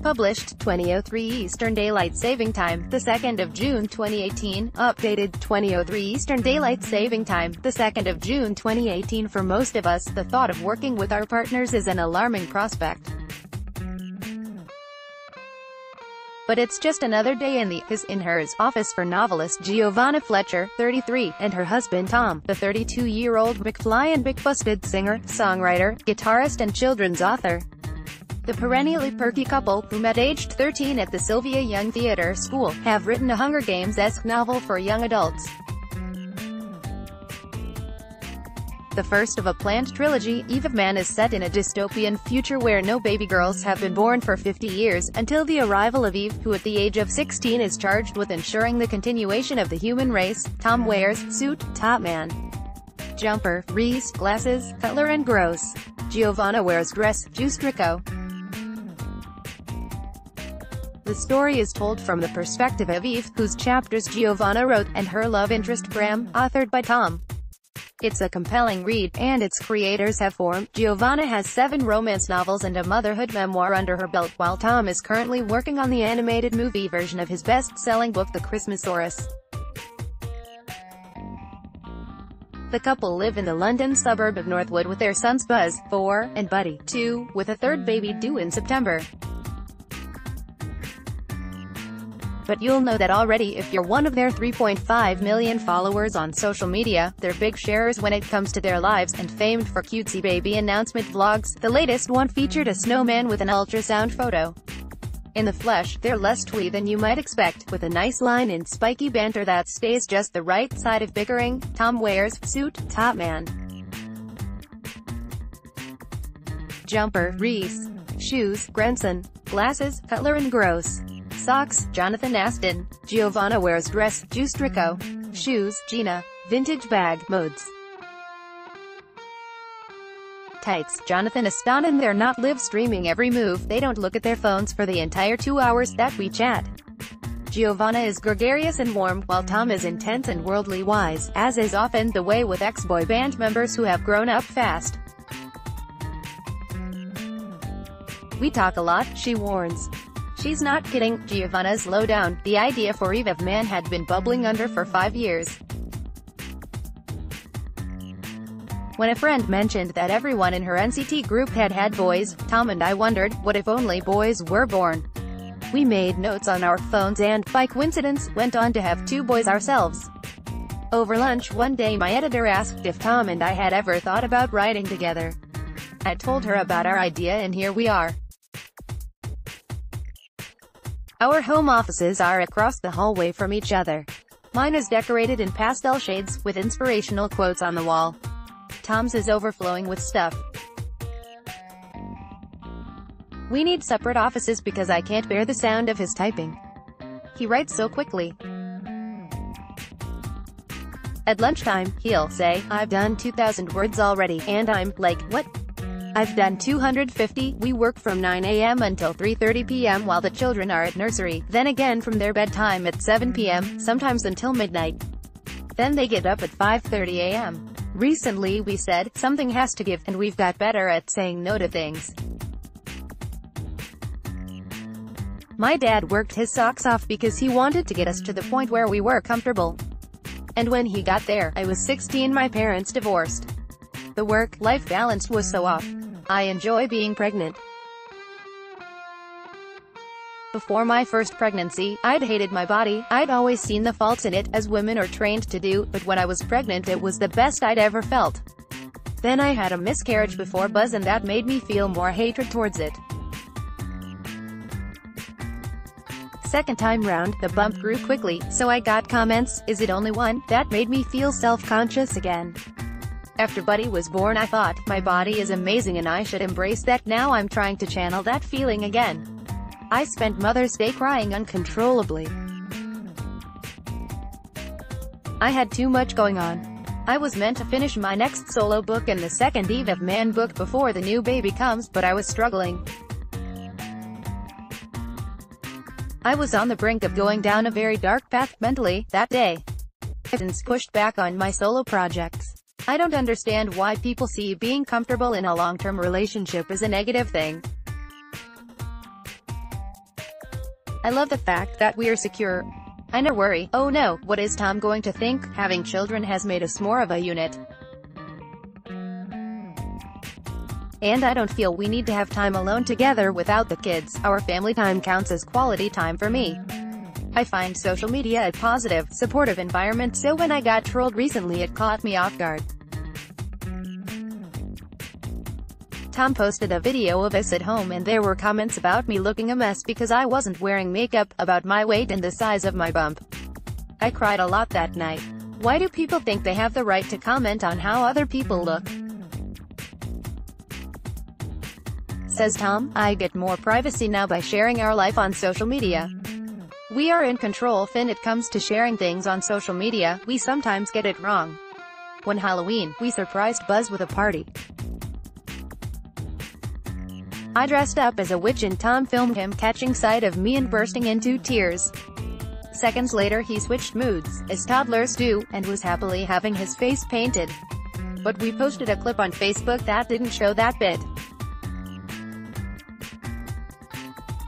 Published 2003 Eastern Daylight Saving Time, the 2nd of June 2018. Updated 2003 Eastern Daylight Saving Time, the 2nd of June 2018. For most of us, the thought of working with our partners is an alarming prospect. But it's just another day in the his/hers office for novelist Giovanna Fletcher, 33, and her husband Tom, the 32-year-old McFly and McBusted singer, songwriter, guitarist and children's author. The perennially perky couple, who met aged 13 at the Sylvia Young Theatre School, have written a Hunger Games-esque novel for young adults. The first of a planned trilogy, Eve of Man is set in a dystopian future where no baby girls have been born for 50 years, until the arrival of Eve, who at the age of 16 is charged with ensuring the continuation of the human race. Tom wears suit, top man, jumper, Reese, glasses, cutler and gross. Giovanna wears dress, juice tricot. The story is told from the perspective of Eve, whose chapters Giovanna wrote, and her love interest Bram, authored by Tom. It's a compelling read, and its creators have formed. Giovanna has 7 romance novels and a motherhood memoir under her belt, while Tom is currently working on the animated movie version of his best-selling book The Christmasaurus. The couple live in the London suburb of Northwood with their sons Buzz, 4, and Buddy, 2, with a third baby due in September. But you'll know that already if you're one of their 3.5 million followers on social media. They're big sharers when it comes to their lives, and famed for cutesy baby announcement vlogs. The latest one featured a snowman with an ultrasound photo. In the flesh, they're less twee than you might expect, with a nice line and spiky banter that stays just the right side of bickering. Tom wears suit, top man, jumper, Reese, shoes, grandson, glasses, cutler and gross, socks, Jonathan Aston. Giovanna wears dress, juice tricot, shoes, Gina, vintage bag, modes, tights, Jonathan Aston. And they're not live streaming every move. They don't look at their phones for the entire 2 hours that we chat. Giovanna is gregarious and warm, while Tom is intense and worldly wise, as is often the way with ex-boy band members who have grown up fast. We talk a lot, she warns. She's not kidding. Giovanna's low down. The idea for Eve of Man had been bubbling under for 5 years. When a friend mentioned that everyone in her NCT group had had boys, Tom and I wondered, what if only boys were born? We made notes on our phones and, by coincidence, went on to have 2 boys ourselves. Over lunch one day my editor asked if Tom and I had ever thought about writing together. I told her about our idea and here we are. Our home offices are across the hallway from each other. Mine is decorated in pastel shades, with inspirational quotes on the wall. Tom's is overflowing with stuff. We need separate offices because I can't bear the sound of his typing. He writes so quickly. At lunchtime, he'll say, "I've done 2,000 words already," and I'm like, "What?" "I've done 250. We work from 9 a.m. until 3:30 p.m. while the children are at nursery, then again from their bedtime at 7 p.m., sometimes until midnight. Then they get up at 5:30 a.m. Recently we said, something has to give, and we've got better at saying no to things. My dad worked his socks off because he wanted to get us to the point where we were comfortable. And when he got there, I was 16. My parents divorced. The work-life balance was so off. I enjoy being pregnant. Before my first pregnancy, I'd hated my body. I'd always seen the faults in it, as women are trained to do, but when I was pregnant it was the best I'd ever felt. Then I had a miscarriage before Buzz and that made me feel more hatred towards it. Second time round, the bump grew quickly, so I got comments, "Is it only one?" That made me feel self-conscious again. After Buddy was born I thought, my body is amazing and I should embrace that. Now I'm trying to channel that feeling again. I spent Mother's Day crying uncontrollably. I had too much going on. I was meant to finish my next solo book and the second Eve of Man book before the new baby comes, but I was struggling. I was on the brink of going down a very dark path mentally that day. I've pushed back on my solo projects. I don't understand why people see being comfortable in a long-term relationship as a negative thing. I love the fact that we're secure. I never worry, oh no, what is Tom going to think? Having children has made us more of a unit. And I don't feel we need to have time alone together without the kids. Our family time counts as quality time for me. I find social media a positive, supportive environment, so when I got trolled recently it caught me off guard. Tom posted a video of us at home and there were comments about me looking a mess because I wasn't wearing makeup, about my weight and the size of my bump. I cried a lot that night. Why do people think they have the right to comment on how other people look? Says Tom, I get more privacy now by sharing our life on social media. We are in control when it comes to sharing things on social media. We sometimes get it wrong. One Halloween, we surprised Buzz with a party. I dressed up as a witch and Tom filmed him catching sight of me and bursting into tears. Seconds later he switched moods, as toddlers do, and was happily having his face painted. But we posted a clip on Facebook that didn't show that bit.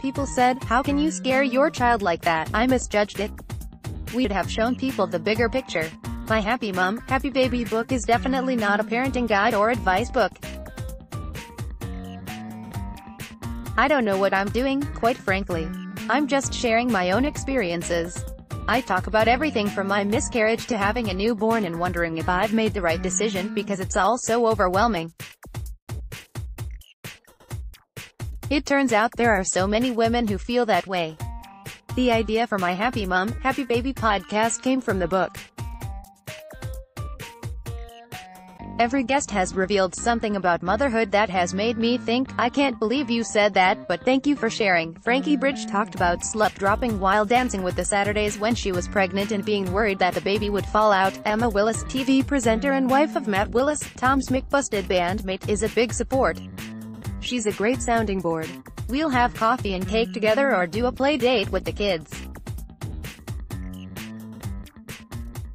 People said, how can you scare your child like that? I misjudged it. We'd have shown people the bigger picture. My Happy Mom, Happy Baby book is definitely not a parenting guide or advice book. I don't know what I'm doing, quite frankly. I'm just sharing my own experiences. I talk about everything from my miscarriage to having a newborn and wondering if I've made the right decision, because it's all so overwhelming. It turns out there are so many women who feel that way. The idea for my Happy Mom, Happy Baby podcast came from the book. Every guest has revealed something about motherhood that has made me think, I can't believe you said that, but thank you for sharing. Frankie Bridge talked about slut dropping while dancing with the Saturdays when she was pregnant and being worried that the baby would fall out. Emma Willis, TV presenter and wife of Matt Willis, Tom's McBusted bandmate, is a big support. She's a great sounding board. We'll have coffee and cake together or do a play date with the kids.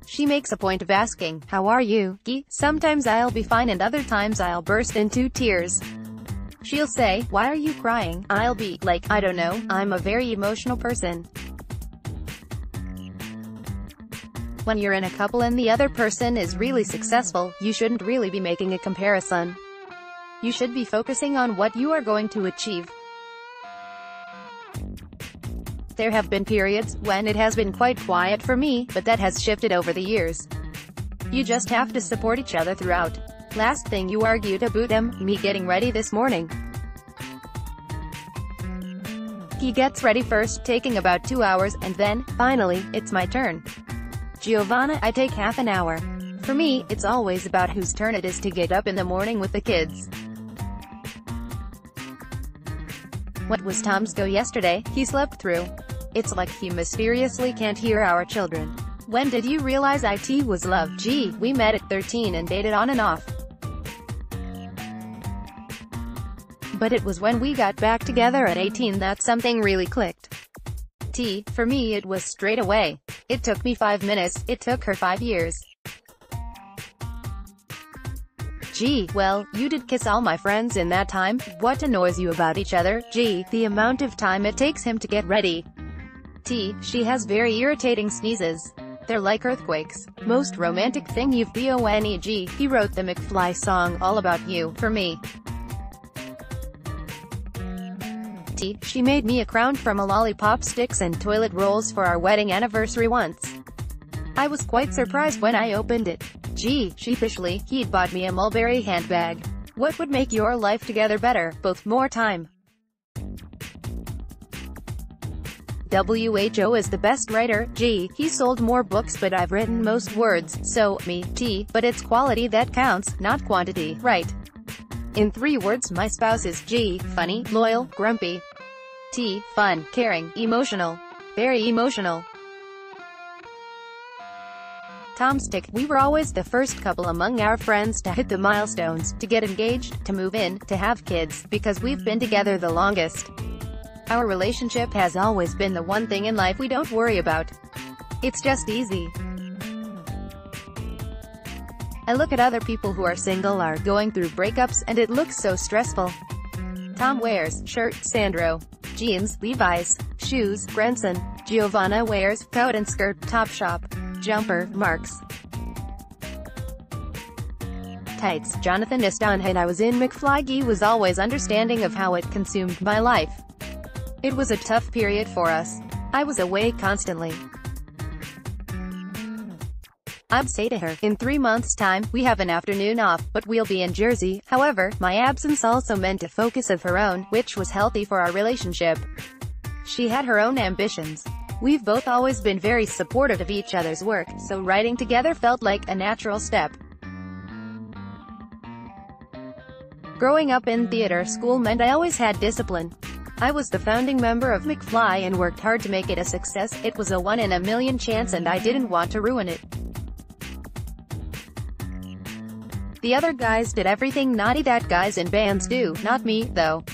She makes a point of asking, how are you, Gee? Sometimes I'll be fine and other times I'll burst into tears. She'll say, why are you crying? I'll be like, I don't know, I'm a very emotional person. When you're in a couple and the other person is really successful, you shouldn't really be making a comparison. You should be focusing on what you are going to achieve. There have been periods when it has been quite quiet for me, but that has shifted over the years. You just have to support each other throughout. Last thing you argued about me getting ready this morning. He gets ready first, taking about 2 hours, and then, finally, it's my turn. Giovanna, I take half an hour. For me, it's always about whose turn it is to get up in the morning with the kids. What was Tom's go yesterday? He slept through. It's like he mysteriously can't hear our children. When did you realize IT was love? Gee, we met at 13 and dated on and off. But it was when we got back together at 18 that something really clicked. For me it was straight away. It took me 5 minutes, it took her 5 years. Gee, well, you did kiss all my friends in that time. What annoys you about each other? Gee, the amount of time it takes him to get ready. She has very irritating sneezes. They're like earthquakes. Most romantic thing you've done. He wrote the McFly song, All About You, for me. She made me a crown from a lollipop sticks and toilet rolls for our wedding anniversary once. I was quite surprised when I opened it. Gee, sheepishly, he'd bought me a mulberry handbag. What would make your life together better? Both more time. WHO is the best writer. Gee, he sold more books but I've written most words, so, me, but it's quality that counts, not quantity, right? In 3 words my spouse is G, funny, loyal, grumpy. Fun, caring, emotional. Very emotional. Tom's tick. We were always the first couple among our friends to hit the milestones, to get engaged, to move in, to have kids, because we've been together the longest. Our relationship has always been the one thing in life we don't worry about. It's just easy. I look at other people who are single or going through breakups, and it looks so stressful. Tom wears shirt, Sandro. jeans, Levi's, shoes, Branson, Giovanna wears, coat and skirt, Topshop, jumper, Marks, tights, Jonathan Iston. And I was in McFly. He was always understanding of how it consumed my life. It was a tough period for us. I was away constantly. I'd say to her, in 3 months' time, we have an afternoon off, but we'll be in Jersey. However, my absence also meant a focus of her own, which was healthy for our relationship. She had her own ambitions. We've both always been very supportive of each other's work, so writing together felt like a natural step. Growing up in theater school meant I always had discipline. I was the founding member of McFly and worked hard to make it a success. It was a 1 in a million chance and I didn't want to ruin it. The other guys did everything naughty that guys in bands do, not me, though.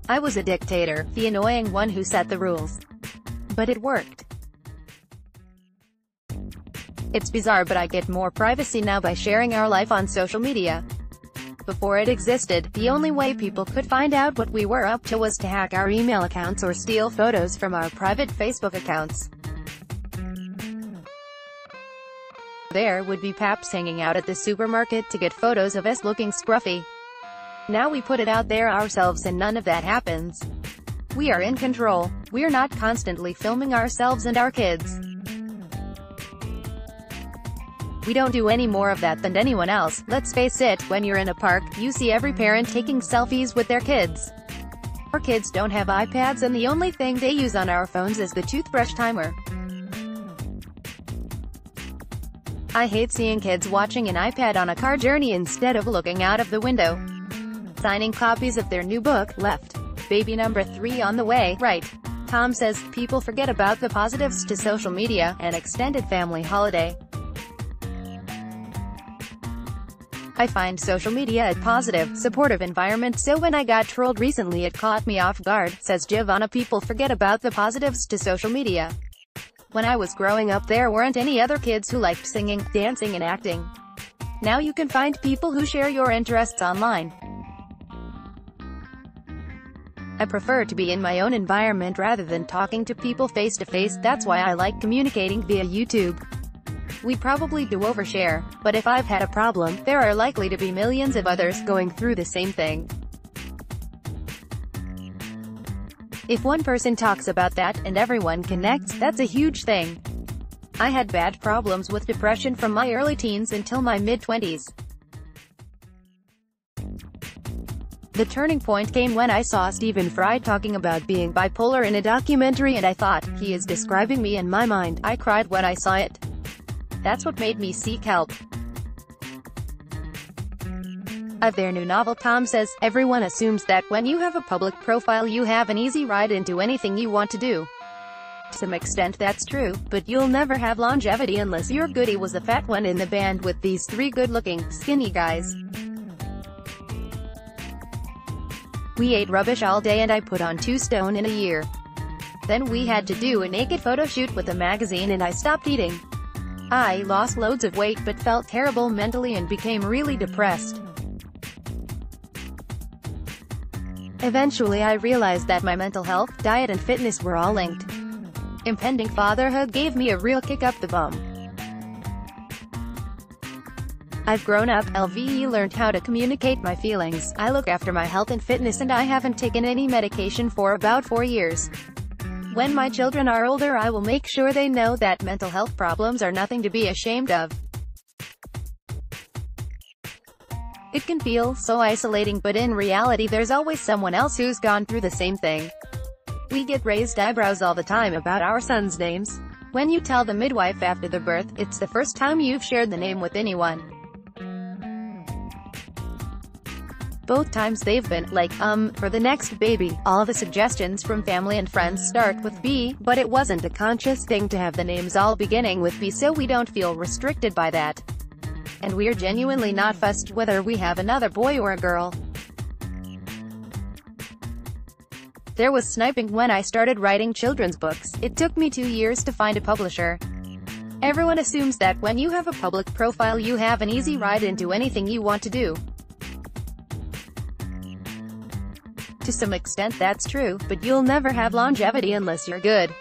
I was a dictator, the annoying one who set the rules. But it worked. It's bizarre, but I get more privacy now by sharing our life on social media. Before it existed, the only way people could find out what we were up to was to hack our email accounts or steal photos from our private Facebook accounts. There would be paps hanging out at the supermarket to get photos of us looking scruffy. Now we put it out there ourselves and none of that happens. We are in control. We're not constantly filming ourselves and our kids. We don't do any more of that than anyone else. Let's face it, when you're in a park, you see every parent taking selfies with their kids. Our kids don't have iPads and the only thing they use on our phones is the toothbrush timer. I hate seeing kids watching an iPad on a car journey instead of looking out of the window. Signing copies of their new book, left. Baby number 3 on the way, right. Tom says, people forget about the positives to social media, an extended family holiday. I find social media a positive, supportive environment, so when I got trolled recently it caught me off guard, says Giovanna. People forget about the positives to social media. When I was growing up there weren't any other kids who liked singing, dancing and acting. Now you can find people who share your interests online. I prefer to be in my own environment rather than talking to people face to face. That's why I like communicating via YouTube. We probably do overshare, but if I've had a problem, there are likely to be millions of others going through the same thing. If one person talks about that, and everyone connects, that's a huge thing. I had bad problems with depression from my early teens until my mid-20s. The turning point came when I saw Stephen Fry talking about being bipolar in a documentary and I thought, he is describing me in my mind. I cried when I saw it. That's what made me seek help. Of their new novel, Tom says, everyone assumes that when you have a public profile you have an easy ride into anything you want to do. To some extent that's true, but you'll never have longevity unless you're good. He was the fat one in the band with these 3 good-looking, skinny guys. We ate rubbish all day and I put on 2 stone in a year. Then we had to do a naked photo shoot with a magazine and I stopped eating. I lost loads of weight but felt terrible mentally and became really depressed. Eventually I realized that my mental health, diet and fitness were all linked. Impending fatherhood gave me a real kick up the bum. I've grown up, learned how to communicate my feelings. I look after my health and fitness and I haven't taken any medication for about 4 years. When my children are older I will make sure they know that mental health problems are nothing to be ashamed of. It can feel so isolating, but in reality there's always someone else who's gone through the same thing. We get raised eyebrows all the time about our sons' names. When you tell the midwife after the birth, it's the first time you've shared the name with anyone. Both times they've been like, for the next baby. All the suggestions from family and friends start with B, but it wasn't a conscious thing to have the names all beginning with B so we don't feel restricted by that. And we're genuinely not fussed whether we have another boy or a girl. There was sniping when I started writing children's books. It took me 2 years to find a publisher. Everyone assumes that when you have a public profile you have an easy ride into anything you want to do. To some extent that's true, but you'll never have longevity unless you're good.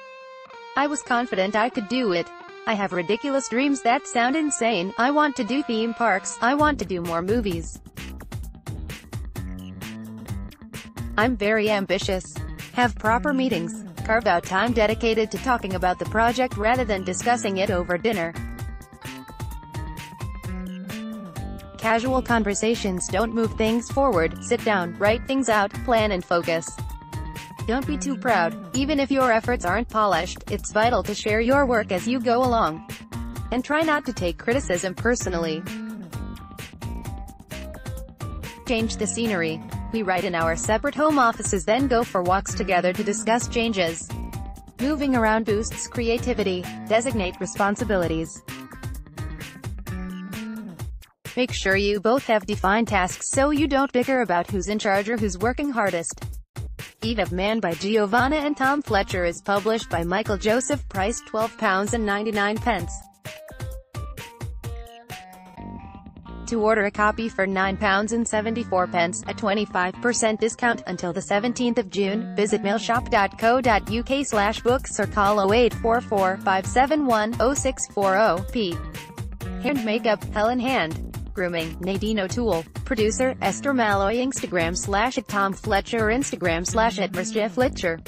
I was confident I could do it. I have ridiculous dreams that sound insane. I want to do theme parks. I want to do more movies. I'm very ambitious. Have proper meetings. Carve out time dedicated to talking about the project rather than discussing it over dinner. Casual conversations don't move things forward. Sit down, write things out, plan and focus. Don't be too proud. Even if your efforts aren't polished, it's vital to share your work as you go along. And try not to take criticism personally. Change the scenery. We write in our separate home offices, then go for walks together to discuss changes. Moving around boosts creativity. Designate responsibilities. Make sure you both have defined tasks so you don't bicker about who's in charge or who's working hardest. Eve of Man by Giovanna and Tom Fletcher is published by Michael Joseph. Price £12.99. To order a copy for £9.74, a 25% discount, until the 17th of June, visit mailshop.co.uk/books or call 0844-571-0640. Hair and makeup, Helen Hand. Grooming, Nadine O'Toole. Producer, Esther Malloy. Instagram /@Tom Fletcher or Instagram @Fletcher.